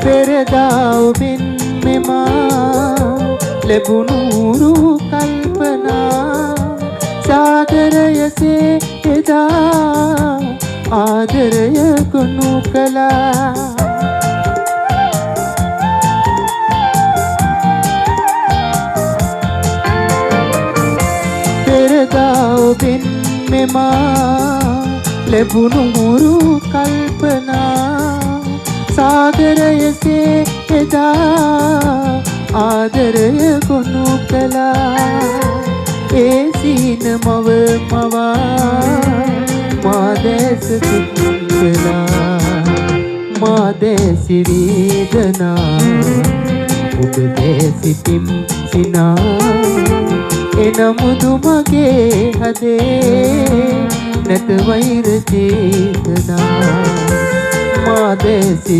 පෙරදා ඔබෙන් මෙමා ලැබුණු කල්පනා සාගරයසේ එදා ආදරය ගොනු කළා. පෙරදා ඔබෙන් මෙමා ලැබුණු කල්පනා සාගරයසේ එදා ආදරය ගොනු කළා. ඒ සීන මව මවා මාදැස දුක් කළා. මාදැසි වේදනා ඔබ දැසිතිම් සිනා එනමුදු මගේ හදේ නැත වෛර චේතනා. මාදැසි